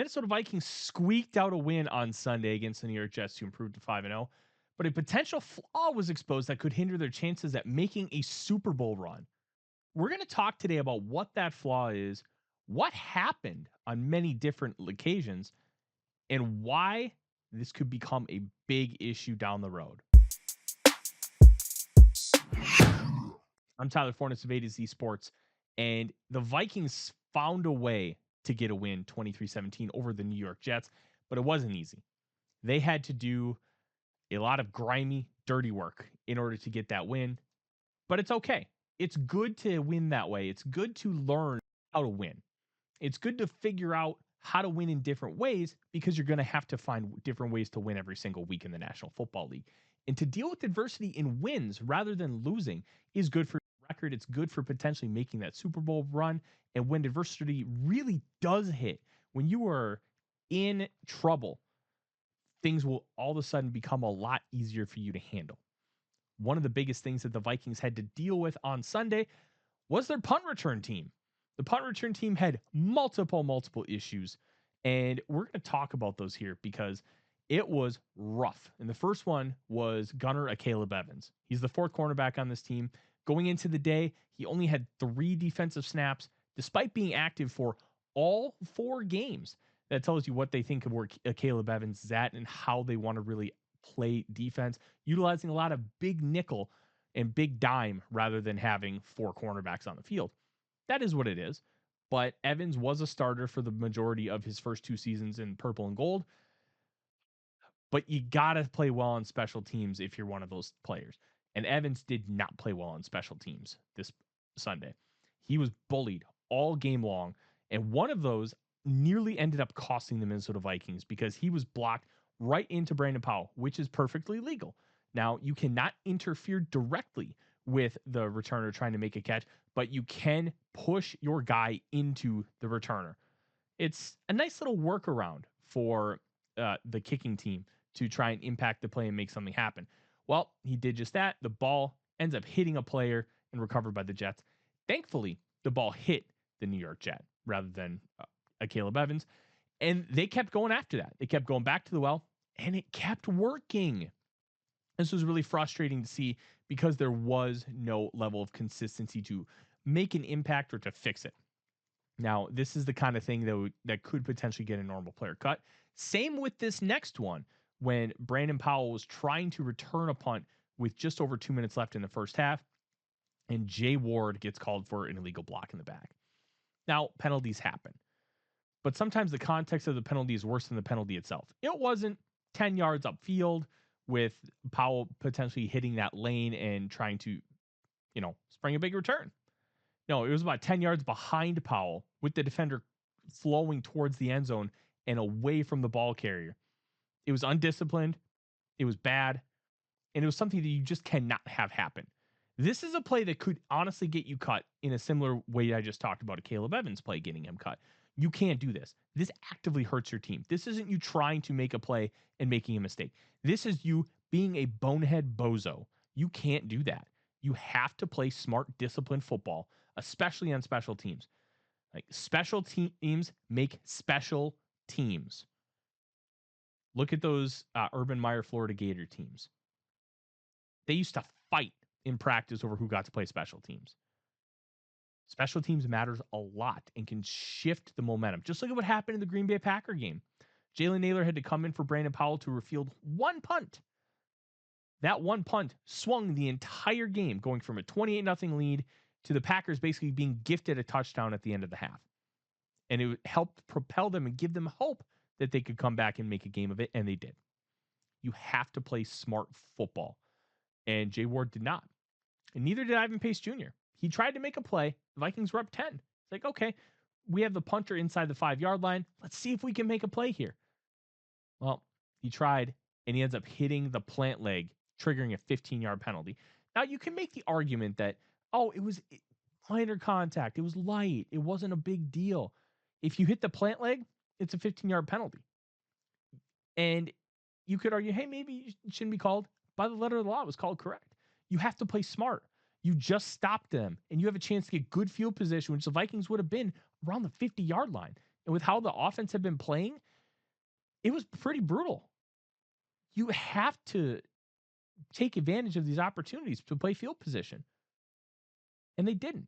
Minnesota Vikings squeaked out a win on Sunday against the New York Jets to improve to 5-0, but a potential flaw was exposed that could hinder their chances at making a Super Bowl run. We're going to talk today about what that flaw is, what happened on many different occasions, and why this could become a big issue down the road. I'm Tyler Forness of A to Z Sports, and the Vikings found a way to get a win 23-17 over the New York Jets, but it wasn't easy. They had to do a lot of grimy, dirty work in order to get that win, but it's okay. It's good to win that way. It's good to learn how to win. It's good to figure out how to win in different ways because you're going to have to find different ways to win every single week in the National Football League. And to deal with adversity in wins rather than losing is good for your record. It's good for potentially making that Super Bowl run. And when adversity really does hit, when you are in trouble, things will all of a sudden become a lot easier for you to handle. One of the biggest things that the Vikings had to deal with on Sunday was their punt return team. The punt return team had multiple issues, and we're going to talk about those here because it was rough. And the first one was gunner Caleb Evans. He's the fourth cornerback on this team. Going into the day, he only had 3 defensive snaps, despite being active for all 4 games. That tells you what they think of where Caleb Evans is at and how they want to really play defense, utilizing a lot of big nickel and big dime rather than having 4 cornerbacks on the field. That is what it is. But Evans was a starter for the majority of his first 2 seasons in purple and gold. But you got to play well on special teams if you're one of those players. And Evans did not play well on special teams this Sunday. He was bullied all game long. And one of those nearly ended up costing the Minnesota Vikings because he was blocked right into Brandon Powell, which is perfectly legal. Now, you cannot interfere directly with the returner trying to make a catch, but you can push your guy into the returner. It's a nice little workaround for the kicking team to try and impact the play and make something happen. Well, he did just that. The ball ends up hitting a player and recovered by the Jets. Thankfully, the ball hit the New York Jet rather than Caleb Evans, and they kept going after that. They kept going back to the well, and it kept working. This was really frustrating to see because there was no level of consistency to make an impact or to fix it. Now, this is the kind of thing that could potentially get a normal player cut. Same with this next one when Brandon Powell was trying to return a punt with just over 2 minutes left in the first half, and Jay Ward gets called for an illegal block in the back. Now, penalties happen, but sometimes the context of the penalty is worse than the penalty itself. It wasn't 10 yards upfield with Powell potentially hitting that lane and trying to, spring a big return. No, it was about 10 yards behind Powell with the defender flowing towards the end zone and away from the ball carrier. It was undisciplined. It was bad. And it was something that you just cannot have happen. This is a play that could honestly get you cut in a similar way I just talked about a Caleb Evans play getting him cut. You can't do this. This actively hurts your team. This isn't you trying to make a play and making a mistake. This is you being a bonehead bozo. You can't do that. You have to play smart, disciplined football, especially on special teams. Like special teams make special teams. Look at those Urban Meyer Florida Gator teams. They used to fight in practice over who got to play special teams. Special teams matters a lot and can shift the momentum. Just look at what happened in the Green Bay Packer game. Jalen Naylor had to come in for Brandon Powell to refield one punt. That one punt swung the entire game, going from a 28-0 lead to the Packers basically being gifted a touchdown at the end of the half. And it helped propel them and give them hope that they could come back and make a game of it, and they did. You have to play smart football. And Jay Ward did not. And neither did Ivan Pace Jr. He tried to make a play. The Vikings were up 10. It's like, okay, we have the punter inside the 5-yard line. Let's see if we can make a play here. Well, he tried, and he ends up hitting the plant leg, triggering a 15-yard penalty. Now, you can make the argument that, it was minor contact. It was light. It wasn't a big deal. If you hit the plant leg, it's a 15-yard penalty. And you could argue, hey, maybe it shouldn't be called. By the letter of the law, it was called correct. You have to play smart. You just stopped them, and you have a chance to get good field position, which the Vikings would have been around the 50-yard line. And with how the offense had been playing, it was pretty brutal. You have to take advantage of these opportunities to play field position. And they didn't.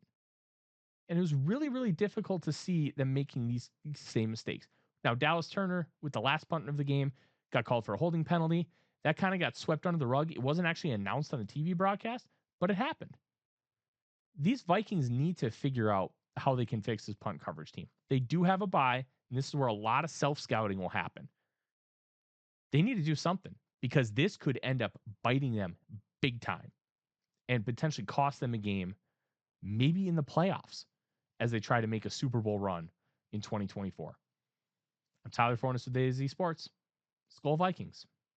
And it was really, really difficult to see them making these same mistakes. Now, Dallas Turner, with the last punt of the game, got called for a holding penalty. That kind of got swept under the rug. It wasn't actually announced on the TV broadcast, but it happened. These Vikings need to figure out how they can fix this punt coverage team. They do have a bye, and this is where a lot of self-scouting will happen. They need to do something because this could end up biting them big time and potentially cost them a game, maybe in the playoffs, as they try to make a Super Bowl run in 2024. I'm Tyler Forness with AZ Sports. Skol Vikings.